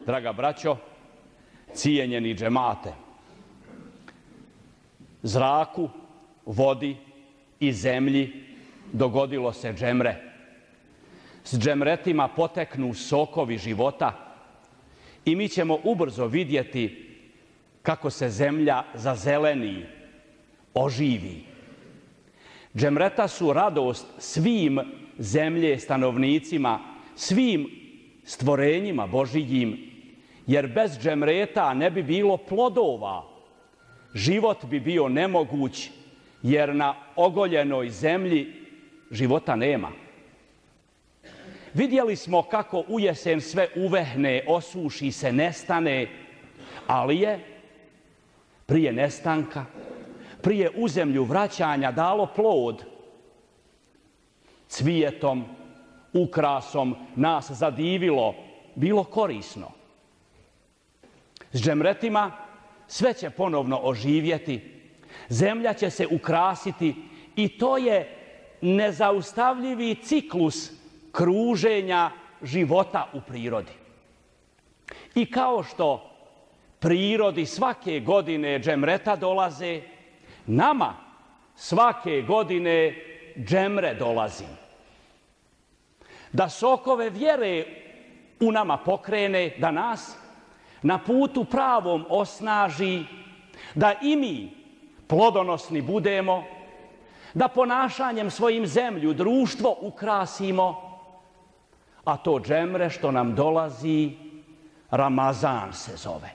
Draga braćo, cijenjeni džemate, zraku, vodi i zemlji dogodilo se džemre. S džemretima poteknu sokovi života i mi ćemo ubrzo vidjeti kako se zemlja zazeleni, oživi. Džemreta su radost svim zemlje stanovnicima, svim stvorenjima Božijim, jer bez džemreta ne bi bilo plodova. Život bi bio nemoguć, jer na ogoljenoj zemlji života nema. Vidjeli smo kako u jesen sve uvehne, osuši se, nestane, ali je prije nestanka, prije u zemlju vraćanja dalo plod. Cvijetom, ukrasom nas zadivilo, bilo korisno. S džemretima sve će ponovno oživjeti, zemlja će se ukrasiti i to je nezaustavljivi ciklus kruženja života u prirodi. I kao što prirodi svake godine džemreta dolaze, nama svake godine džemre dolazi. Da sokove vjere u nama pokrene, da nas na putu pravom osnaži, da i mi plodonosni budemo, da ponašanjem svojim zemlju, društvo ukrasimo, a to džemre što nam dolazi, Ramazan se zove.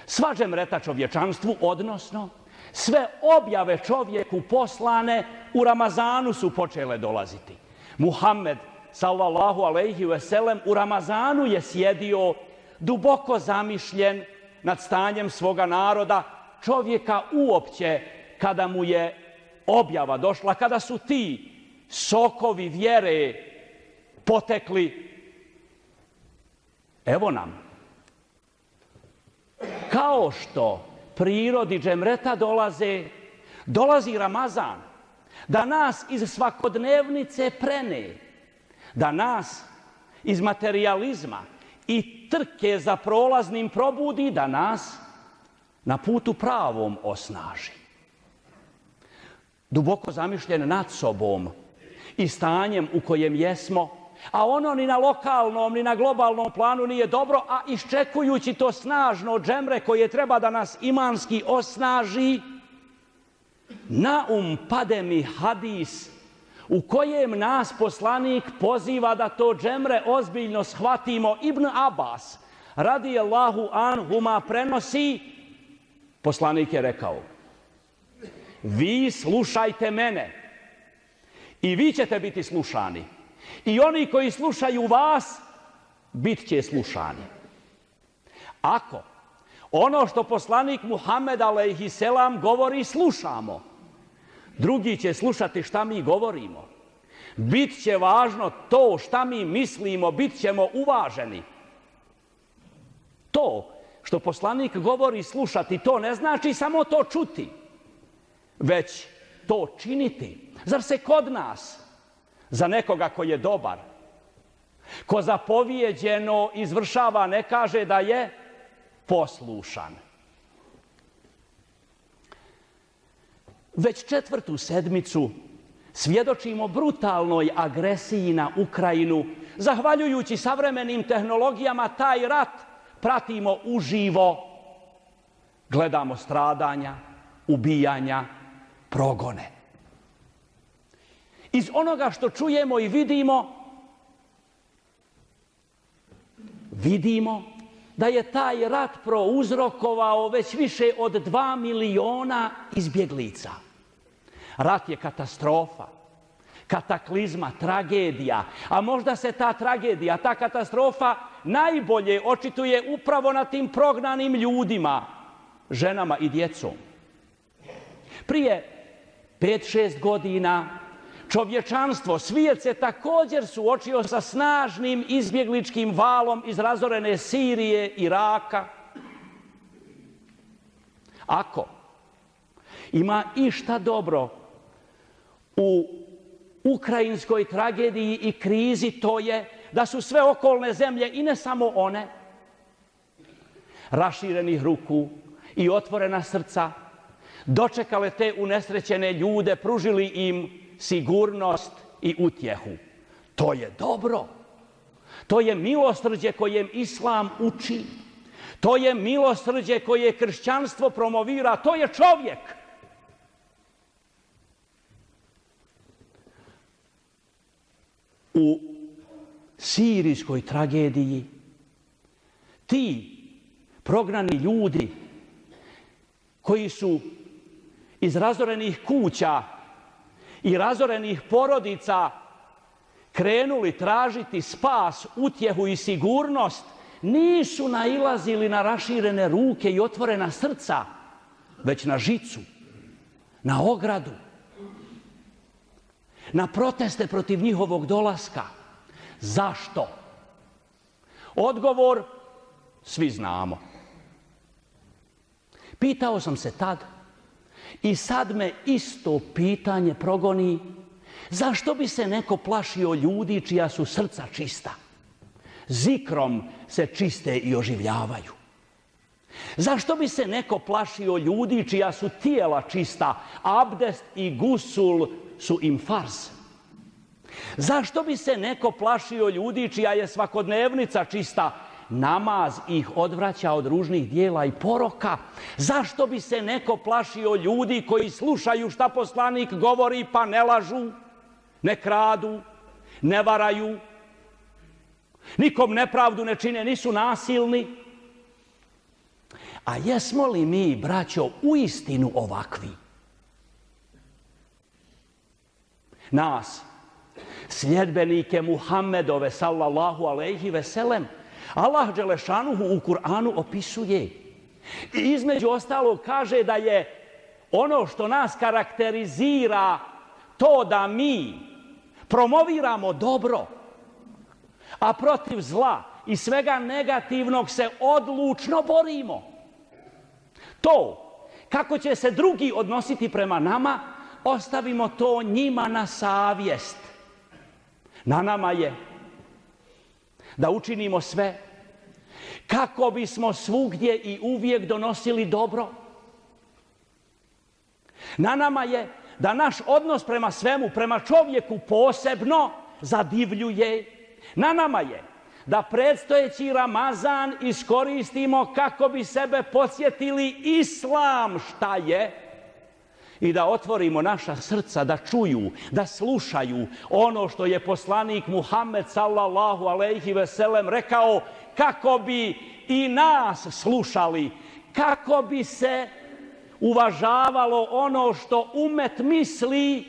Sva džemreta čovječanstvu, odnosno sve objave čovjeku poslane u Ramazanu su počele dolaziti. Muhammed, sallallahu alejhi ve sellem, u Ramazanu je sjedio duboko zamišljen nad stanjem svoga naroda, čovjeka uopće, kada mu je objava došla, kada su ti sokovi vjere potekli. Evo nam, kao što prirodi džemreta dolazi Ramazan, da nas iz svakodnevnice prene, da nas iz materijalizma i trke za prolaznim probudi, da nas na putu pravom osnaži. Duboko zamišljen nad sobom i stanjem u kojem jesmo, a ono ni na lokalnom, ni na globalnom planu nije dobro, a iščekujući to snažno džemre koje treba da nas imanski osnaži, na pade mi hadis u kojem nas poslanik poziva da to džemre ozbiljno shvatimo. Ibn Abbas, radijallahu anhuma, prenosi, poslanik je rekao: vi slušajte mene i vi ćete biti slušani. I oni koji slušaju vas, bit će slušani. Ako ono što poslanik Muhammed alejhiselam govori slušamo, drugi će slušati šta mi govorimo. Bit će važno to šta mi mislimo, bit ćemo uvaženi. To što poslanik govori slušati, to ne znači samo to čuti, već to činiti. Zar se kod nas za nekoga ko je dobar, ko zapovjeđeno izvršava, ne kaže da je poslušan? Već 4. sedmicu svjedočimo brutalnoj agresiji na Ukrajinu. Zahvaljujući savremenim tehnologijama taj rat pratimo uživo. Gledamo stradanja, ubijanja, progone. Iz onoga što čujemo i vidimo da je taj rat prouzrokovao već više od 2 miliona izbjeglica. Rat je katastrofa, kataklizma, tragedija, a možda se ta tragedija, ta katastrofa najbolje očituje upravo na tim prognanim ljudima, ženama i djecom. Prije 5-6 godina čovječanstvo, svijet se također suočio sa snažnim izbjegličkim valom iz razorene Sirije, Iraka. Ako ima išta dobro u ukrajinskoj tragediji i krizi, to je da su sve okolne zemlje, i ne samo one, raširenih ruku i otvorena srca, dočekale te unesrećene ljude, pružili im sigurnost i utjehu. To je dobro. To je milosrđe kojem Islam uči. To je milosrđe koje kršćanstvo promovira. To je čovjek. U sirijskoj tragediji ti prognani ljudi koji su iz razorenih kuća i razorenih porodica krenuli tražiti spas, utjehu i sigurnost, nisu nailazili na raširene ruke i otvorena srca, već na žicu, na ogradu, na proteste protiv njihovog dolaska. Zašto? Odgovor svi znamo. Pitao sam se tad i sad me isto pitanje progoni. Zašto bi se neko plašio ljudi čija su srca čista? Zikrom se čiste i oživljavaju. Zašto bi se neko plašio ljudi čija su tijela čista? Abdest i gusul su im farz. Zašto bi se neko plašio ljudi čija je svakodnevnica čista? Namaz ih odvraća od ružnih dijela i poroka. Zašto bi se neko plašio ljudi koji slušaju šta poslanik govori pa ne lažu, ne kradu, ne varaju, nikom nepravdu ne čine, nisu nasilni? A jesmo li mi, braćo, uistinu ovakvi? Nas, sljedbenike Muhammedove, sallallahu alejhi ve sellem, Allah dželešanuhu u Kur'anu opisuje. I između ostalog kaže da je ono što nas karakterizira to da mi promoviramo dobro, a protiv zla i svega negativnog se odlučno borimo. To, kako će se drugi odnositi prema nama, ostavimo to njima na savjest. Na nama je da učinimo sve kako bismo svugdje i uvijek donosili dobro. Na nama je da naš odnos prema svemu, prema čovjeku posebno, zadivljuje. Na nama je da predstojeći Ramazan iskoristimo kako bi sebe podsjetili Islam šta je i da otvorimo naša srca da čuju, da slušaju ono što je poslanik Muhammed sallallahu alejhi ve sellem rekao, kako bi i nas slušali, kako bi se uvažavalo ono što umet misli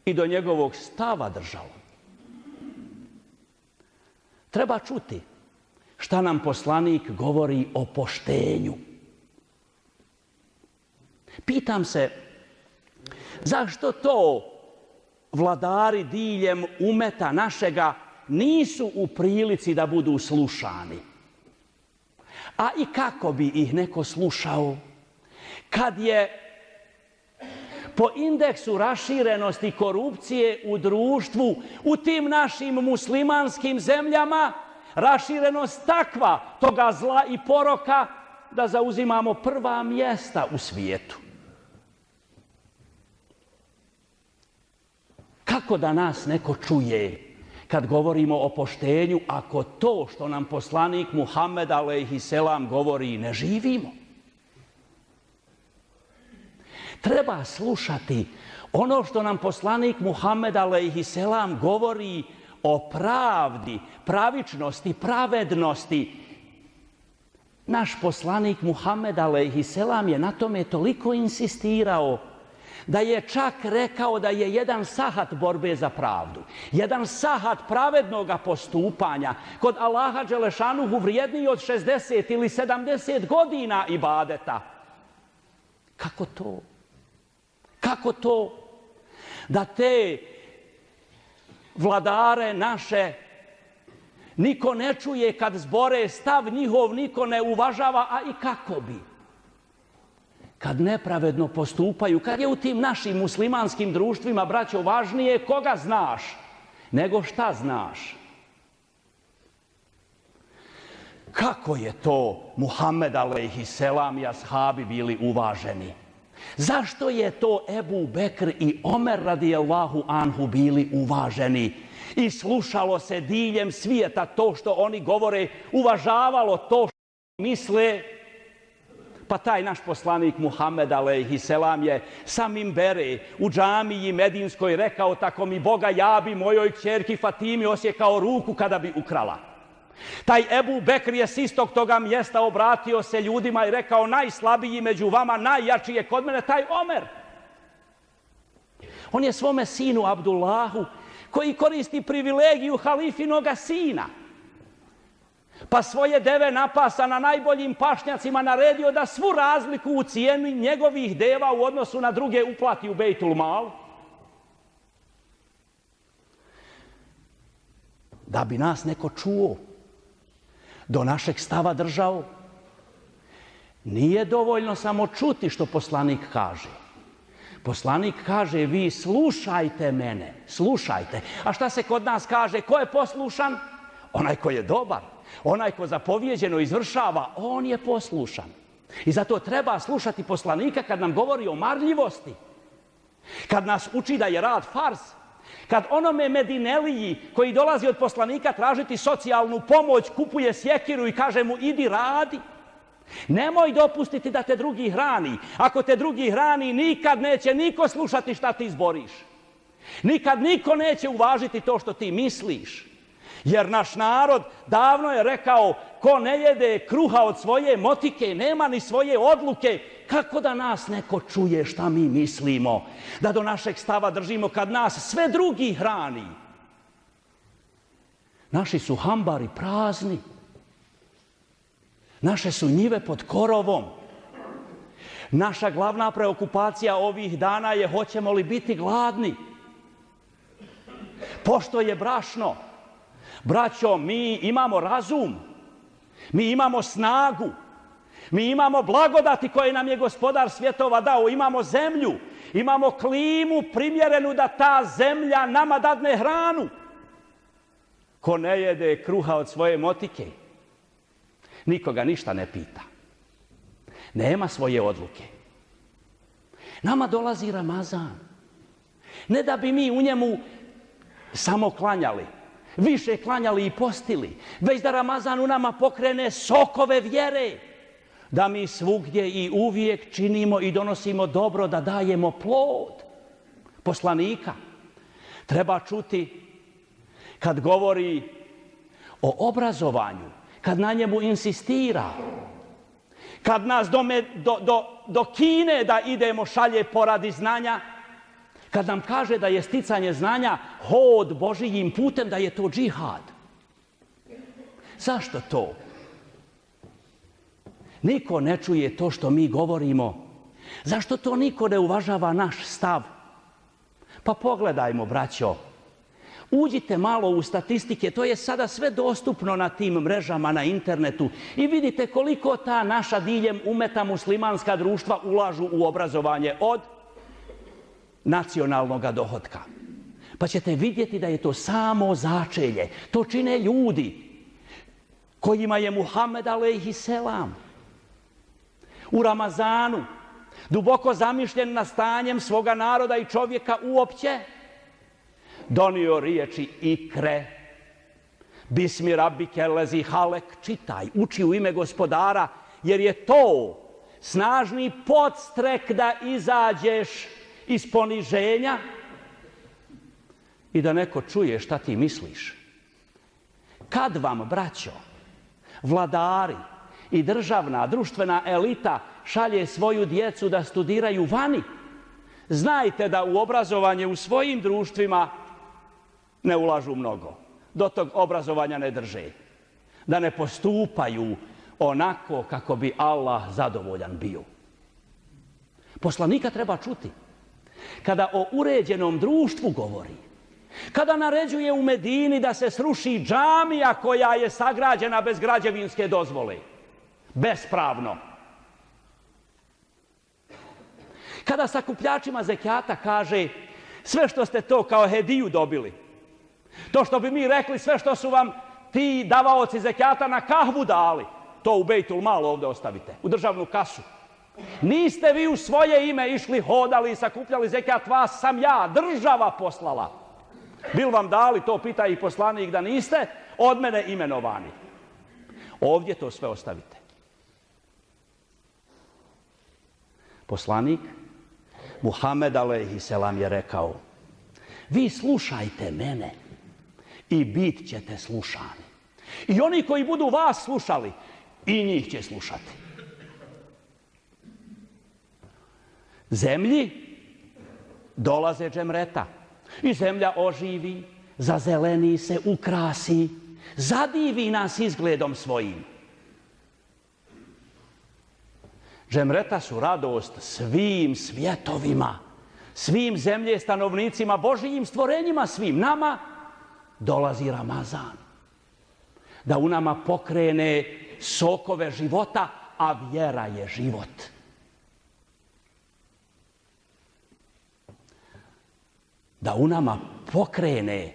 i do njegovog stava držalo. Treba čuti šta nam poslanik govori o poštenju. Pitam se, zašto to vladari diljem umeta našega nisu u prilici da budu slušani? A i kako bi ih neko slušao kad je po indeksu raširenosti korupcije u društvu u tim našim muslimanskim zemljama raširenost takva toga zla i poroka da zauzimamo prva mjesta u svijetu? Kako da nas neko čuje kad govorimo o poštenju, ako to što nam poslanik Muhammed alejhi selam govori ne živimo? Treba slušati ono što nam poslanik Muhammed alejhi selam govori o pravdi, pravičnosti, pravednosti. Naš poslanik Muhammed alejhi selam je na tome toliko insistirao da je čak rekao da je jedan sahat borbe za pravdu, jedan sahat pravednoga postupanja kod Allaha dželešanuhu vrijedniji od 60 ili 70 godina ibadeta. Kako to? Kako to da te vladare naše niko ne čuje kad zbore, stav njihov niko ne uvažava, a i kako bi? Kad nepravedno postupaju, kad je u tim našim muslimanskim društvima, braćo, važnije koga znaš nego šta znaš. kako je to Muhammed alejhiselam i ashabi bili uvaženi? Zašto je to Ebu Bekr i Omer radijallahu anhu bili uvaženi? I slušalo se diljem svijeta to što oni govore, uvažavalo to što misle. Pa taj naš poslanik Muhammed alejhiselam je sa minbere u džamiji Medinskoj rekao: tako mi Boga, ja bi mojoj kćerki Fatimi osjekao ruku kada bi ukrala. Taj Ebu Bekr je s istog toga mjesta obratio se ljudima i rekao: najslabiji među vama, najjači je kod mene taj Omer. On je svome sinu Abdullahu, koji koristi privilegiju halifinoga sina, pa svoje deve napasa na najboljim pašnjacima, naredio da svu razliku u cijeni njegovih deva u odnosu na druge uplati u Bejtul Mal, da bi nas neko čuo, do našeg stava držao. Nije dovoljno samo čuti što poslanik kaže. Poslanik kaže: vi slušajte mene, slušajte. A šta se kod nas kaže? Ko je poslušan? Onaj ko je dobar, onaj ko zapovjeđeno izvršava, on je poslušan. I zato treba slušati poslanika kad nam govori o marljivosti, kad nas uči da je rad fars, kad onome Medineliji koji dolazi od poslanika tražiti socijalnu pomoć kupuje sjekiru i kaže mu: idi radi. Nemoj dopustiti da te drugi hrani. Ako te drugi hrani, nikad neće niko slušati šta ti izboriš. Nikad niko neće uvažiti to što ti misliš. Jer naš narod davno je rekao: ko ne jede kruha od svoje motike, nema ni svoje odluke. Kako da nas neko čuje šta mi mislimo? Da do našeg stava držimo kad nas sve drugi hrani. Naši su hambari prazni. Naše su njive pod korovom. Naša glavna preokupacija ovih dana je: hoćemo li biti gladni? Pošto je brašno, braćo, mi imamo razum, mi imamo snagu, mi imamo blagodati koje nam je Gospodar svjetova dao, imamo zemlju, imamo klimu primjerenu da ta zemlja nama dadne hranu. Ko ne jede kruha od svoje motike, nikoga ništa ne pita. Nema svoje odluke. Nama dolazi Ramazan. Ne da bi mi u njemu samo klanjali, više klanjali i postili, već da Ramazan u nama pokrene sokove vjere. Da mi svugdje i uvijek činimo i donosimo dobro, da dajemo plod. Poslanika treba čuti kad govori o obrazovanju, kad na njemu insistira, kad nas do Kine da idemo šalje poradi znanja, kad nam kaže da je sticanje znanja hod Božijim putem, da je to džihad. Zašto to? Niko ne čuje to što mi govorimo. Zašto to niko ne uvažava naš stav? Pa pogledajmo, braćo. Uđite malo u statistike, to je sada sve dostupno na tim mrežama, na internetu, i vidite koliko ta naša diljem umeta muslimanska društva ulažu u obrazovanje od nacionalnog dohotka. Pa ćete vidjeti da je to samo začelje. To čine ljudi kojima je Muhammed alejhiselam u Ramazanu, duboko zamišljen nad stanjem svoga naroda i čovjeka uopće, donio riječi ikre. Bismi rabbike lezi halek, čitaj, uči u ime Gospodara, jer je to snažni podstrek da izađeš iz poniženja i da neko čuje šta ti misliš. Kad vam, braćo, vladari i državna, društvena elita šalje svoju djecu da studiraju vani, znajte da u obrazovanje u svojim društvima ne ulažu mnogo. Do tog obrazovanja ne drže. Da ne postupaju onako kako bi Allah zadovoljan bio. Poslanika treba čuti kada o uređenom društvu govori, kada naređuje u Medini da se sruši džamija koja je sagrađena bez građevinske dozvole, bespravno. Kada sakupljačima zekijata kaže: sve što ste to kao hediju dobili, to što bi mi rekli sve što su vam ti davaoci zekijata na kahvu dali. To u Bejtul Mal ovdje ostavite, u državnu kasu. Niste vi u svoje ime išli, hodali i sakupljali zekijat, vas sam ja, država poslala. Bil vam dali, to pita i poslanik da niste, od mene imenovani. Ovdje to sve ostavite. Poslanik Muhammed alejhiselam je rekao, vi slušajte mene i bit ćete slušani. I oni koji budu vas slušali, i njih će slušati. Zemlji dolaze džemreta i zemlja oživi, zazeleni se, ukrasi, zadivi nas izgledom svojim. Džemreta su radost svim svjetovima, svim zemlje stanovnicima, Božijim stvorenjima, svim nama. Dolazi Ramazan, da u nama pokrene sokove života, a vjera je život. Da u nama pokrene,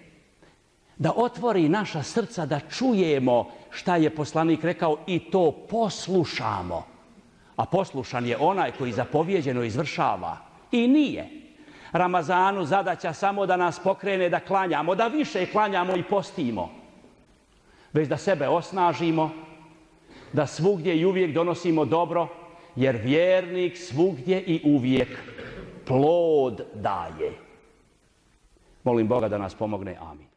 da otvori naša srca, da čujemo šta je poslanik rekao i to poslušamo. A poslušan je onaj koji zapovjeđeno izvršava. I nije Ramazanu zadaća samo da nas pokrene da klanjamo, da više klanjamo i postimo, već da sebe osnažimo, da svugdje i uvijek donosimo dobro, jer vjernik svugdje i uvijek plod daje. Molim Boga da nas pomogne. Amin.